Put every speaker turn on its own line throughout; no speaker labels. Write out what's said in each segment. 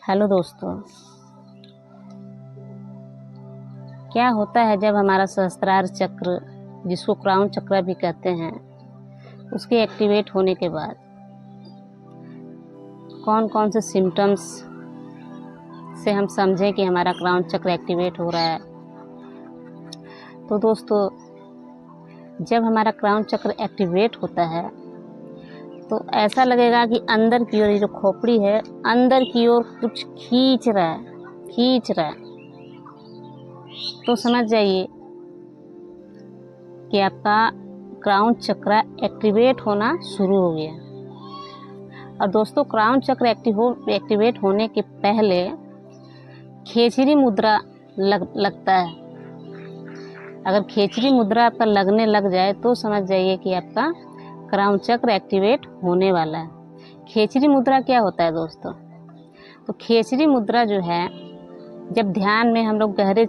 Hello दोस्तों, क्या होता है जब हमारा सहस्त्रार चक्र, जिसको क्राउन चक्र भी कहते हैं, उसके एक्टिवेट होने के बाद कौन कौन से सिम्टम्स से हम समझें कि हमारा क्राउन चक्र एक्टिवेट हो रहा है। तो दोस्तों, जब हमारा क्राउन चक्र एक्टिवेट होता है तो ऐसा लगेगा कि अंदर की ओर, ये जो खोपड़ी है, अंदर की ओर कुछ खींच रहा है। तो समझ जाइए कि आपका क्राउन चक्र एक्टिवेट होना शुरू हो गया। और दोस्तों, क्राउन चक्र एक्टिवेट होने के पहले खेचरी मुद्रा लगता है। अगर खेचरी मुद्रा आपका लगने लग जाए तो समझ जाइए कि आपका क्राउन चक्र एक्टिवेट होने वाला है। खेचरी मुद्रा क्या होता है दोस्तों? तो खेचरी मुद्रा जो है, जब ध्यान में हम लोग गहरे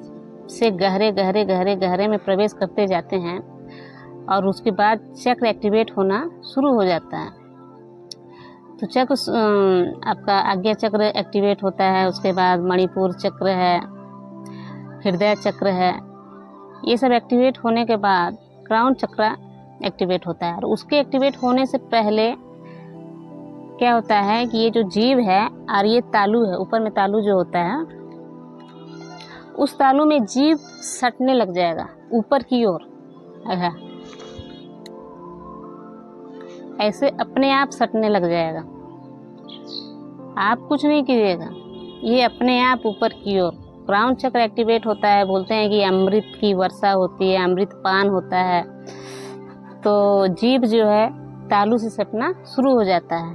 से गहरे में प्रवेश करते जाते हैं और उसके बाद चक्र एक्टिवेट होना शुरू हो जाता है। तो चक्र आपका आज्ञा चक्र एक्टिवेट होता है, उसके बाद मणिपुर चक्र है, हृदय चक्र है। ये सब एक्टिवेट होने के बाद क्राउन चक्र एक्टिवेट होता है। और उसके एक्टिवेट होने से पहले क्या होता है कि ये जो जीव है और ये तालू है, ऊपर में तालू जो होता है, उस तालू में जीव सटने लग जाएगा ऊपर की ओर। ऐसे अपने आप सटने लग जाएगा, आप कुछ नहीं कीजिएगा, ये अपने आप ऊपर की ओर। क्राउन चक्र एक्टिवेट होता है, बोलते हैं कि अमृत की वर्षा होती है, अमृत पान होता है। तो जीभ जो है तालू से सटना शुरू हो जाता है।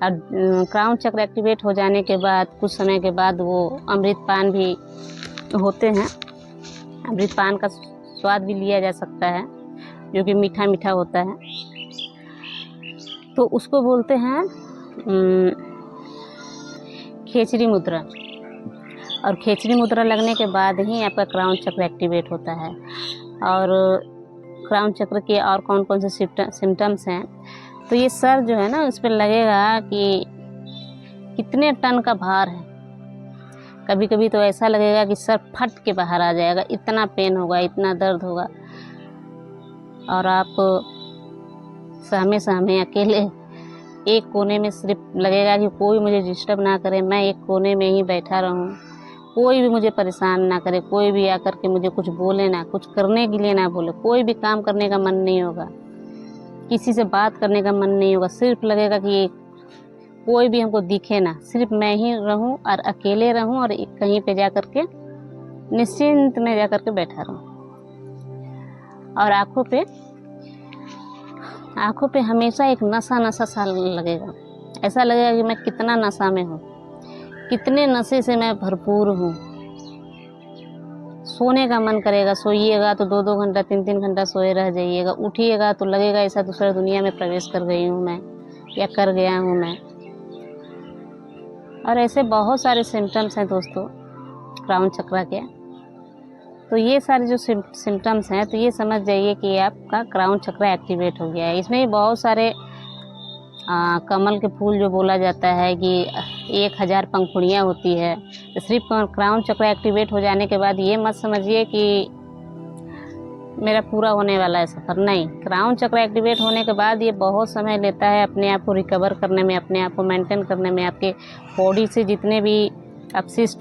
और क्राउन चक्र एक्टिवेट हो जाने के बाद कुछ समय के बाद वो अमृत पान भी होते हैं। अमृत पान का स्वाद भी लिया जा सकता है, जो कि मीठा मीठा होता है। तो उसको बोलते हैं खेचरी मुद्रा। और खेचरी मुद्रा लगने के बाद ही आपका क्राउन चक्र एक्टिवेट होता है। और क्राउन चक्र के और कौन कौन से सिम्टम्स हैं, तो ये सर जो है ना, उस पर लगेगा कि कितने टन का भार है। कभी कभी तो ऐसा लगेगा कि सर फट के बाहर आ जाएगा, इतना पेन होगा, इतना दर्द होगा। और आप सहमे अकेले एक कोने में सिर्फ लगेगा कि कोई मुझे डिस्टर्ब ना करे, मैं एक कोने में ही बैठा रहूं, कोई भी मुझे परेशान ना करे, कोई भी आकर के मुझे कुछ बोले ना, कुछ करने के लिए ना बोले, कोई भी काम करने का मन नहीं होगा, किसी से बात करने का मन नहीं होगा। सिर्फ लगेगा कि कोई भी हमको दिखे ना, सिर्फ मैं ही रहूं और अकेले रहूं और कहीं पे जा कर के निश्चिंत में जा कर के बैठा रहूं। और आँखों पे हमेशा एक नशा सा लगेगा। ऐसा लगेगा कि मैं कितना नशा में हूँ, कितने नशे से मैं भरपूर हूँ। सोने का मन करेगा, सोइएगा तो 2-2 घंटा 3-3 घंटा सोए रह जाइएगा, उठिएगा तो लगेगा ऐसा दूसरा दुनिया में प्रवेश कर गई हूँ मैं, या कर गया हूँ मैं। और ऐसे बहुत सारे सिम्टम्स हैं दोस्तों क्राउन चक्र के। तो ये सारे जो सिम्टम्स हैं, तो ये समझ जाइए कि आपका क्राउन चक्र एक्टिवेट हो गया है। इसमें भी बहुत सारे कमल के फूल जो बोला जाता है कि 1000 पंखुड़ियाँ होती है। तो सिर्फ क्राउन चक्र एक्टिवेट हो जाने के बाद ये मत समझिए कि मेरा पूरा होने वाला है सफ़र। नहीं, क्राउन चक्र एक्टिवेट होने के बाद ये बहुत समय लेता है अपने आप को रिकवर करने में, अपने आप को मेंटेन करने में। आपके बॉडी से जितने भी अपशिष्ट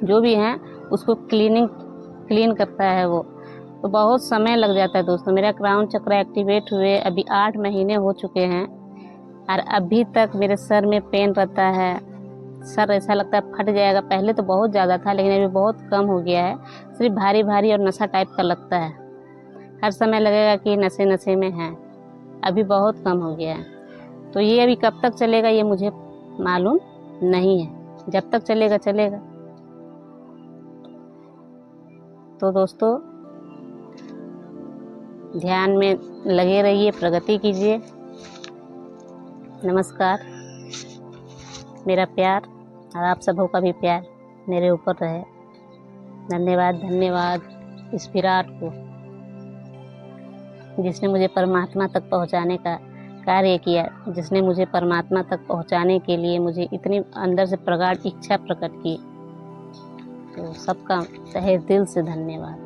जो भी हैं उसको क्लीन करता है वो। तो बहुत समय लग जाता है दोस्तों। मेरा क्राउन चक्र एक्टिवेट हुए अभी 8 महीने हो चुके हैं और अभी तक मेरे सर में पेन रहता है। सर ऐसा लगता है फट जाएगा। पहले तो बहुत ज़्यादा था, लेकिन अभी बहुत कम हो गया है। सिर्फ भारी भारी और नशा टाइप का लगता है। हर समय लगेगा कि नशे में है। अभी बहुत कम हो गया है। तो ये अभी कब तक चलेगा ये मुझे मालूम नहीं है। जब तक चलेगा चलेगा। तो दोस्तों, ध्यान में लगे रहिए, प्रगति कीजिए। नमस्कार। मेरा प्यार और आप सबों का भी प्यार मेरे ऊपर रहे। धन्यवाद इस विराट को, जिसने मुझे परमात्मा तक पहुंचाने का कार्य किया, जिसने मुझे परमात्मा तक पहुंचाने के लिए मुझे इतनी अंदर से प्रगाढ़ इच्छा प्रकट की। तो सबका तहे दिल से धन्यवाद।